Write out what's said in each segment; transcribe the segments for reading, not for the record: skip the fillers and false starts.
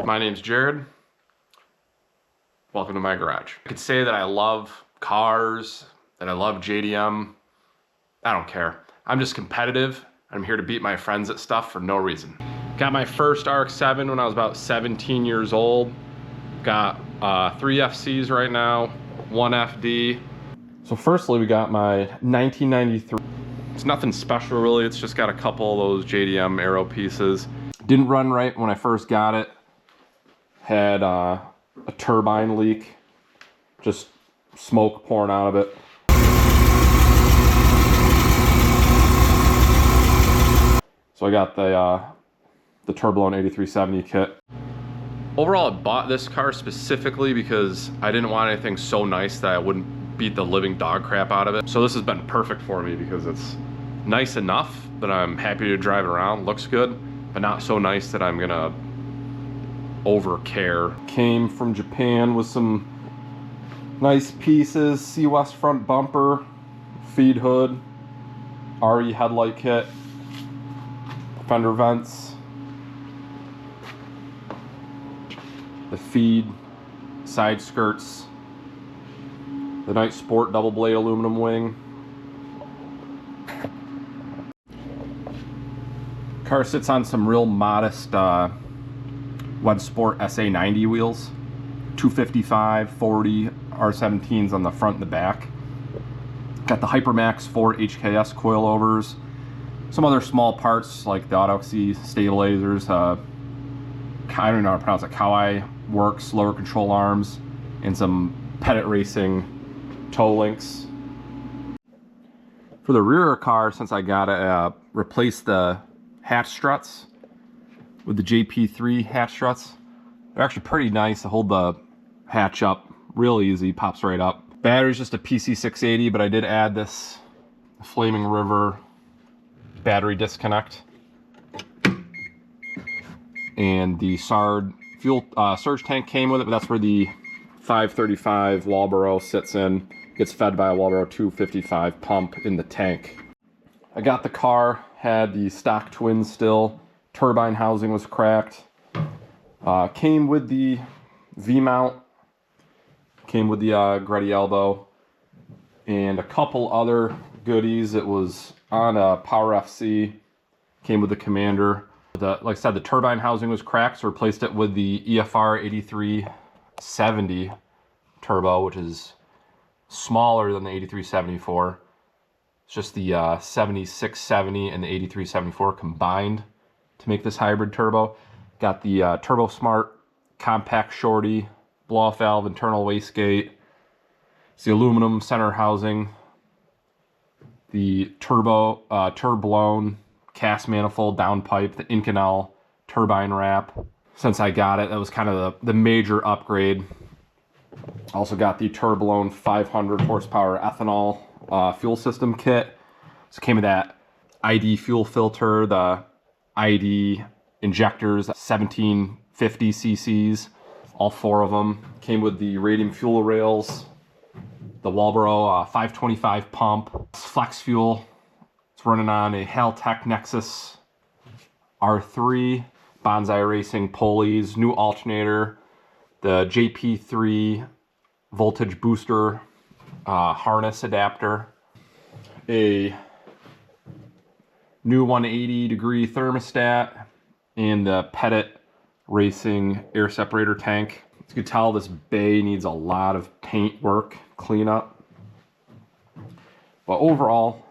My name's Jared. Welcome to my garage. I could say that I love cars, that I love JDM. I don't care. I'm just competitive. I'm here to beat my friends at stuff for no reason. Got my first RX-VII when I was about 17 years old. Got 3 FCs right now, 1 FD. So firstly, we got my 1993. It's nothing special really. It's just got a couple of those JDM aero pieces. Didn't run right when I first got it. Had a turbine leak, just smoke pouring out of it. So I got the Turbolone 8370 kit. Overall, I bought this car specifically because I didn't want anything so nice that I wouldn't beat the living dog crap out of it. So this has been perfect for me because it's nice enough that I'm happy to drive it around, looks good, but not so nice that I'm gonna over care. Came from Japan with some nice pieces, C West front bumper, feed hood, RE headlight kit, fender vents, the feed, side skirts, the nice sport double blade aluminum wing. Car sits on some real modest Web Sport SA90 wheels, 255, 40, R17s on the front and the back. Got the Hypermax 4 HKS coilovers, some other small parts like the AutoXC stabilizers, I don't even know how to pronounce it, Kawai Works lower control arms, and some Pettit Racing toe links. For the rear of the car, since I got to replace the hatch struts with the JP3 hatch struts. They're actually pretty nice to hold the hatch up real easy, pops right up. Battery's just a PC680, but I did add this Flaming River battery disconnect. And the SARD fuel surge tank came with it, but that's where the 535 Walbro sits in. Gets fed by a Walbro 255 pump in the tank. I got the car, had the stock twins still. Turbine housing was cracked. Came with the V-mount. Came with the Gretty elbow. And a couple other goodies. It was on a Power FC. Came with the Commander. Like I said, the turbine housing was cracked, so replaced it with the EFR 8370 turbo, which is smaller than the 8374. It's just the 7670 and the 8374 combined to make this hybrid turbo. Got the Turbo Smart compact shorty, blow-off valve, internal wastegate. It's the aluminum center housing, the turboloan cast manifold downpipe, the Inconel turbine wrap. Since I got it, that was kind of the major upgrade. Also got the turboloan 500 horsepower ethanol fuel system kit. So it came with that ID fuel filter, the ID injectors, 1750 cc's, all 4 of them. Came with the radium fuel rails, the Walbro 525 pump, flex fuel. It's running on a Haltech Nexus R3, Bonsai Racing pulleys, new alternator, the JP3 voltage booster harness adapter, a new 180-degree thermostat, and the Pettit Racing air separator tank. As you can tell, this bay needs a lot of paint work, cleanup. But overall,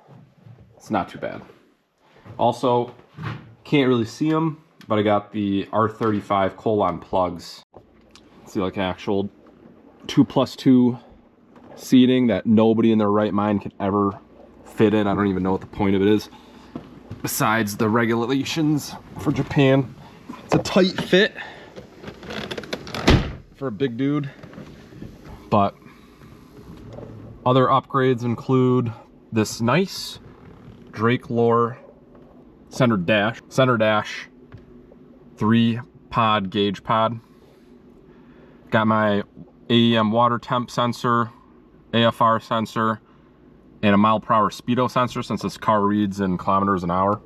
it's not too bad. Also, can't really see them, but I got the R35 Colon plugs. See, like actual 2+2 seating that nobody in their right mind can ever fit in. I don't even know what the point of it is, besides the regulations for Japan. It's a tight fit for a big dude. But other upgrades include this nice Drake Lore center dash 3-pod gauge pod. Got my AEM water temp sensor, AFR sensor, and a mile-per-hour speedo sensor since this car reads in kilometers an hour.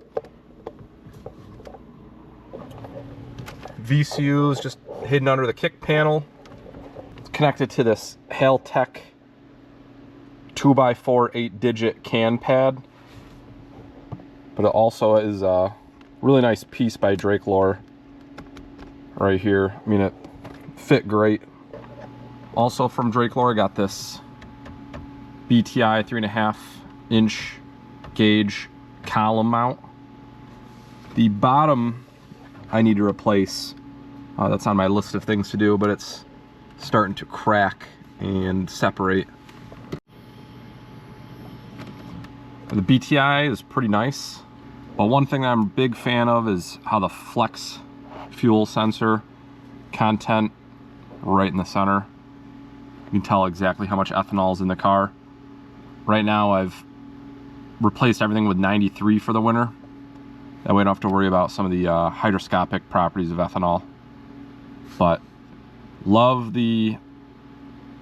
VCUs just hidden under the kick panel. It's connected to this Haltech 2x4 8-digit can pad. But it also is a really nice piece by Drake-Lore right here. I mean, it fit great. Also from Drake-Lore, I got this BTI 3.5-inch gauge column mount. The bottom I need to replace. That's on my list of things to do, but it's starting to crack and separate. The BTI is pretty nice, but one thing I'm a big fan of is how the flex fuel sensor content right in the center. You can tell exactly how much ethanol is in the car. Right now I've replaced everything with 93 for the winter. That way I don't have to worry about some of the hydroscopic properties of ethanol. But love the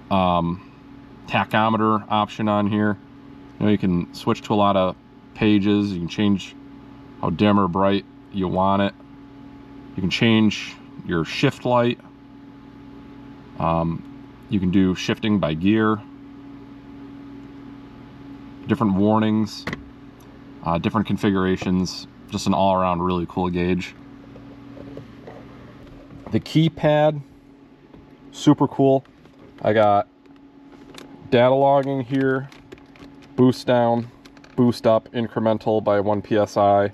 tachometer option on here. You know, you can switch to a lot of pages. You can change how dim or bright you want it. You can change your shift light. You can do shifting by gear. Different warnings, different configurations. Just an all-around really cool gauge. The keypad, super cool. I got data logging here, boost down, boost up, incremental by 1 psi,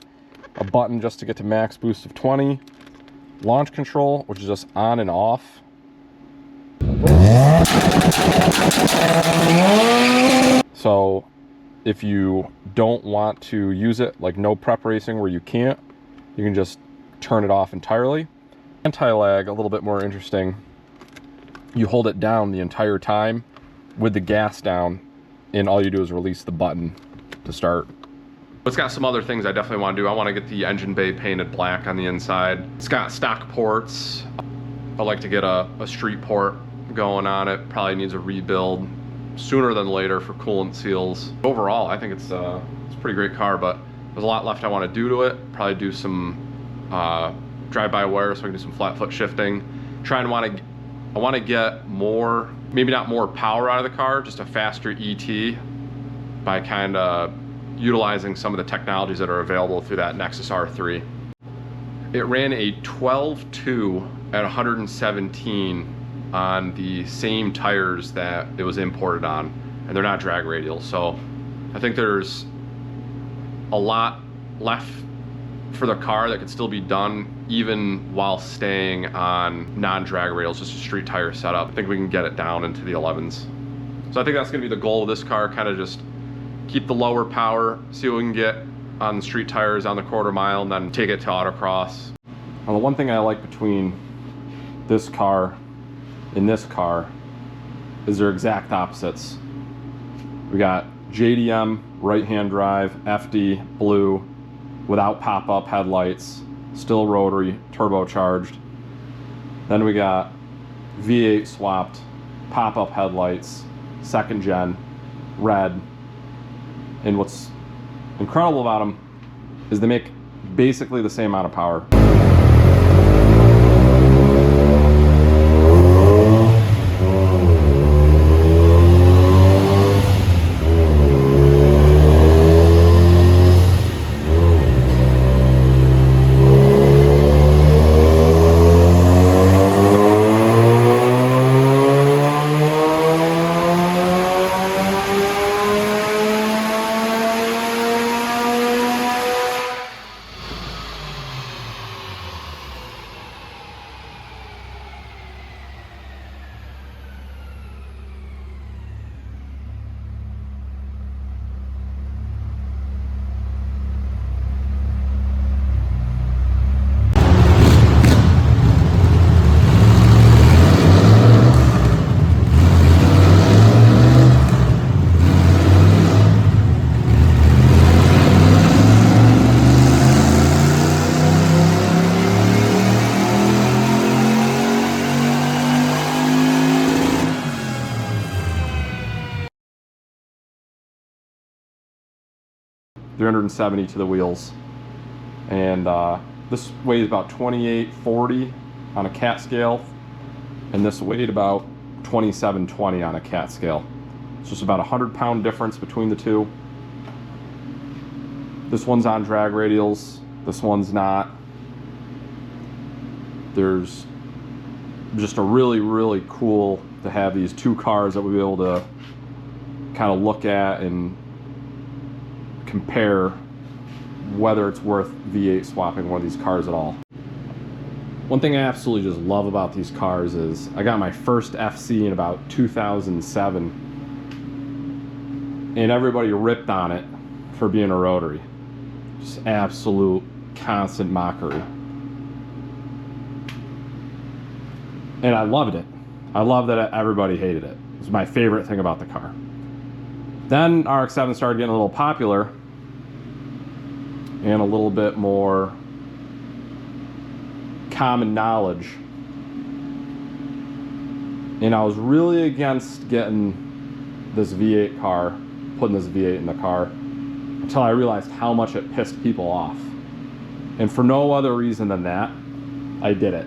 a button just to get to max boost of 20, launch control, which is just on and off. So if you don't want to use it, like no prep racing where you can't, you can just turn it off entirely. Anti-lag, a little bit more interesting. You hold it down the entire time with the gas down, and all you do is release the button to start. It's got some other things I definitely want to do. I want to get the engine bay painted black on the inside. It's got stock ports. I'd like to get a street port going on it. Probably needs a rebuild sooner than later for coolant seals. Overall, I think it's a pretty great car, but there's a lot left I want to do to it. Probably do some drive-by-wire so I can do some flat foot shifting. I want to get more, maybe not more power out of the car, just a faster ET by kind of utilizing some of the technologies that are available through that Nexus R3. It ran a 12.2 at 117 on the same tires that it was imported on, and they're not drag radials. So I think there's a lot left for the car that could still be done even while staying on non-drag rails, just a street tire setup. I think we can get it down into the 11s. So I think that's gonna be the goal of this car, kind of just keep the lower power, see what we can get on the street tires on the quarter mile, and then take it to autocross. Well, the one thing I like between this car and this car is they're exact opposites. We got JDM right-hand drive, FD blue, without pop-up headlights, still rotary, turbocharged. Then we got V8 swapped, pop-up headlights, second gen, red. And what's incredible about them is they make basically the same amount of power. $370 to the wheels, and this weighs about 2840 on a cat scale, and this weighed about 2720 on a cat scale. It's just about a 100-pound difference between the two. This one's on drag radials, this one's not. There's just a really cool to have these two cars that we'll be able to kind of look at and compare whether it's worth V8 swapping one of these cars at all. One thing I absolutely just love about these cars is I got my first FC in about 2007, and everybody ripped on it for being a rotary. Just absolute constant mockery. And I loved it. I love that everybody hated it. It was my favorite thing about the car. Then RX-VII started getting a little popular and a little bit more common knowledge. And I was really against getting this V8 car, putting this V8 in the car, until I realized how much it pissed people off. And for no other reason than that, I did it.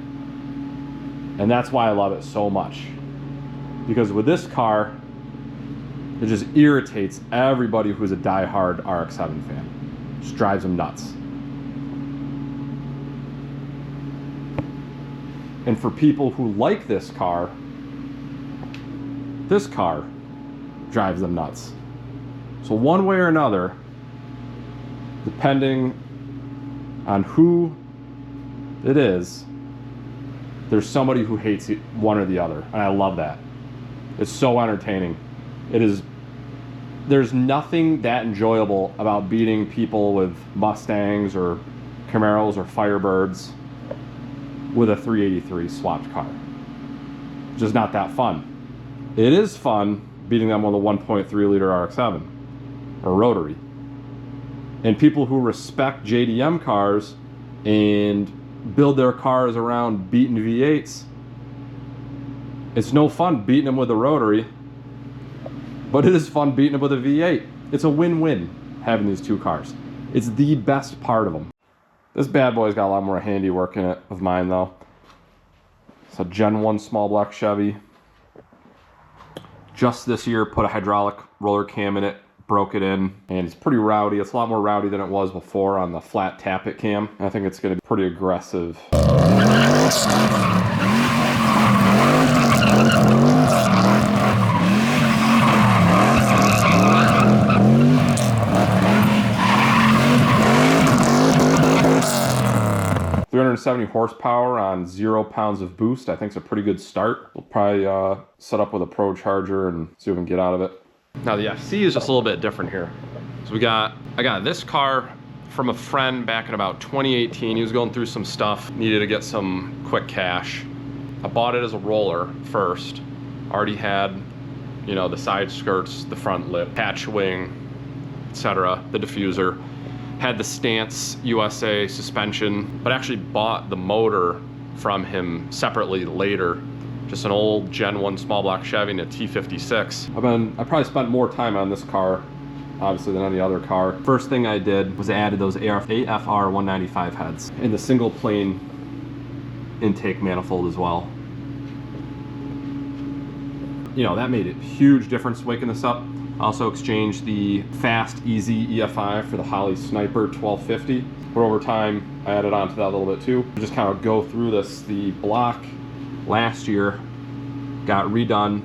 And that's why I love it so much. Because with this car, it just irritates everybody who's a die-hard RX-VII fan. Just drives them nuts. And for people who like this car drives them nuts. So one way or another, depending on who it is, there's somebody who hates one or the other, and I love that. It's so entertaining. There's nothing that enjoyable about beating people with Mustangs or Camaros or Firebirds with a 383 swapped car. It's just not that fun. It is fun beating them with a 1.3 liter RX-VII or rotary. And people who respect JDM cars and build their cars around beating V8s, it's no fun beating them with a rotary, but it is fun beating them with a V8. It's a win-win having these two cars. It's the best part of them. This bad boy's got a lot more handiwork in it of mine though. It's a Gen 1 small block Chevy. Just this year put a hydraulic roller cam in it, broke it in, and it's pretty rowdy. It's a lot more rowdy than it was before on the flat tappet cam. I think it's going to be pretty aggressive. 370 horsepower on 0 pounds of boost. I think it's a pretty good start. We'll probably set up with a Pro Charger and see what we can get out of it. Now the FC is just a little bit different here. So I got this car from a friend back in about 2018. He was going through some stuff, needed to get some quick cash. I bought it as a roller first. Already had, you know, the side skirts, the front lip, hatch wing, etc., the diffuser. Had the Stance USA suspension, but actually bought the motor from him separately later. Just an old Gen 1 small block Chevy and a T56. I probably spent more time on this car, obviously, than any other car. First thing I did was I added those AFR 195 heads in the single plane intake manifold as well. You know, that made a huge difference waking this up. Also exchanged the Fast Easy EFI for the Holley Sniper 1250. But over time, I added on to that a little bit too. Just kind of go through this. The block last year got redone,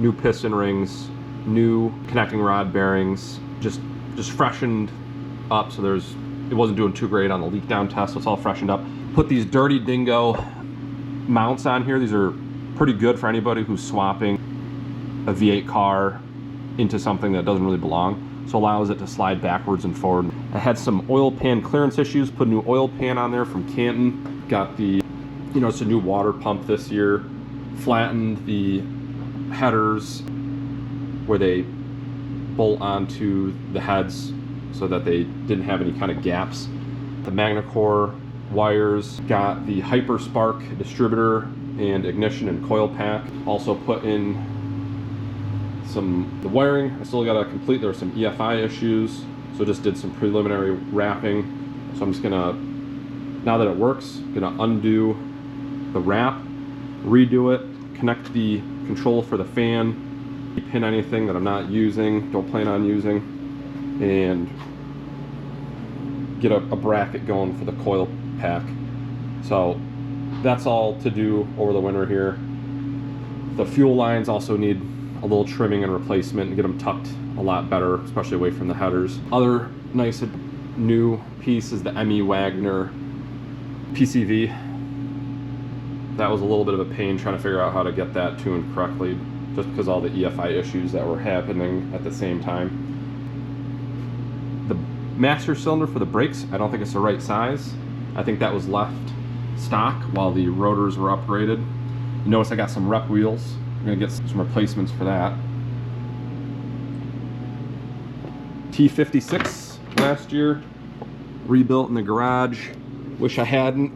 new piston rings, new connecting rod bearings, just freshened up. So it wasn't doing too great on the leak down test, so it's all freshened up. Put these Dirty Dingo mounts on here. These are pretty good for anybody who's swapping a V8 car into something that doesn't really belong. So allows it to slide backwards and forward. I had some oil pan clearance issues, put a new oil pan on there from Canton. Got the, you know, it's a new water pump this year. Flattened the headers where they bolt onto the heads so that they didn't have any kind of gaps. The MagnaCore wires, got the HyperSpark distributor and ignition and coil pack. Also put in the wiring. I still got to complete, there were some EFI issues, so just did some preliminary wrapping. So I'm just gonna, now that it works, gonna undo the wrap, redo it, connect the control for the fan, pin anything that I'm not using, don't plan on using, and get a bracket going for the coil pack. So that's all to do over the winter here. The fuel lines also need a little trimming and replacement and get them tucked a lot better, especially away from the headers. Other nice new piece is the ME Wagner PCV. That was a little bit of a pain trying to figure out how to get that tuned correctly, just because all the EFI issues that were happening at the same time. The master cylinder for the brakes, I don't think it's the right size. I think that was left stock while the rotors were upgraded. You notice I got some rep wheels. I'm gonna get some replacements for that. T56 last year, rebuilt in the garage. Wish I hadn't.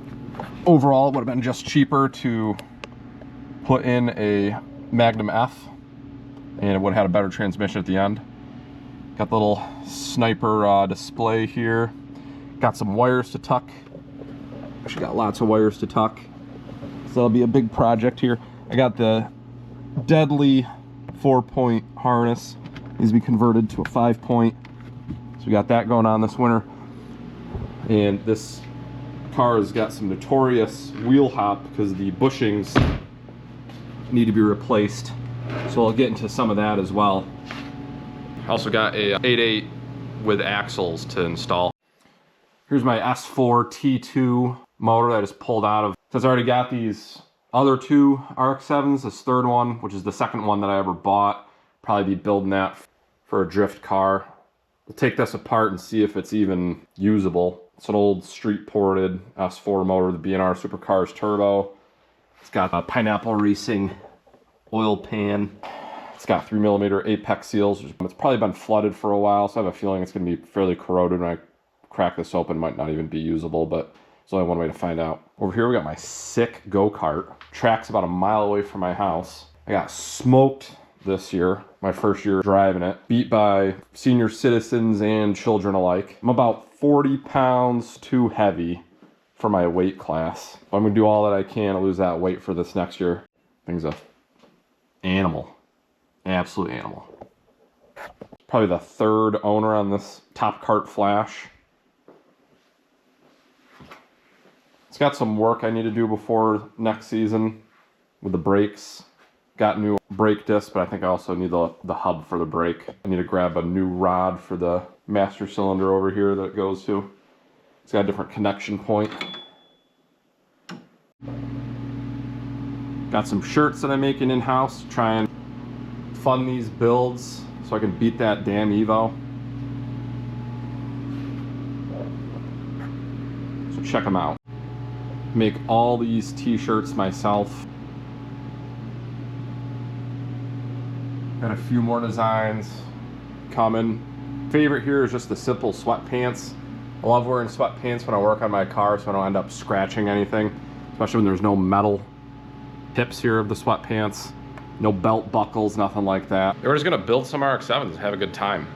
Overall, it would have been just cheaper to put in a Magnum F, and it would have had a better transmission at the end. Got the little sniper display here. Got some wires to tuck. Actually got lots of wires to tuck. So that'll be a big project here. I got the deadly 4-point harness. Needs to be converted to a 5-point. So we got that going on this winter. And this car has got some notorious wheel hop because the bushings need to be replaced. So I'll get into some of that as well. I also got a 8.8 with axles to install. Here's my S4 T2 motor that I just pulled out of. Since I already got these other two RX-7s, this third one, which is the second one that I ever bought, probably be building that for a drift car. We'll take this apart and see if it's even usable. It's an old street ported S4 motor, the B&R Supercars Turbo. It's got a Pineapple Racing oil pan. It's got 3mm apex seals. It's probably been flooded for a while, so I have a feeling it's going to be fairly corroded when I crack this open. Might not even be usable, but there's only one way to find out. Over here we got my sick go-kart. Track's about a mile away from my house. I got smoked this year, my first year driving it. Beat by senior citizens and children alike. I'm about 40 pounds too heavy for my weight class. I'm gonna do all that I can to lose that weight for this next year. Thing's a animal. Absolute animal. Probably the third owner on this Top Kart Flash. It's got some work I need to do before next season with the brakes. Got new brake discs, but I think I also need the hub for the brake. I need to grab a new rod for the master cylinder over here that it goes to. It's got a different connection point. Got some shirts that I'm making in-house to try and fund these builds so I can beat that damn Evo. So check them out. Make all these t-shirts myself. Got a few more designs coming. Favorite here is just the simple sweatpants. I love wearing sweatpants when I work on my car so I don't end up scratching anything, especially when there's no metal tips here of the sweatpants. No belt buckles, nothing like that. We're just gonna build some RX-7s and have a good time.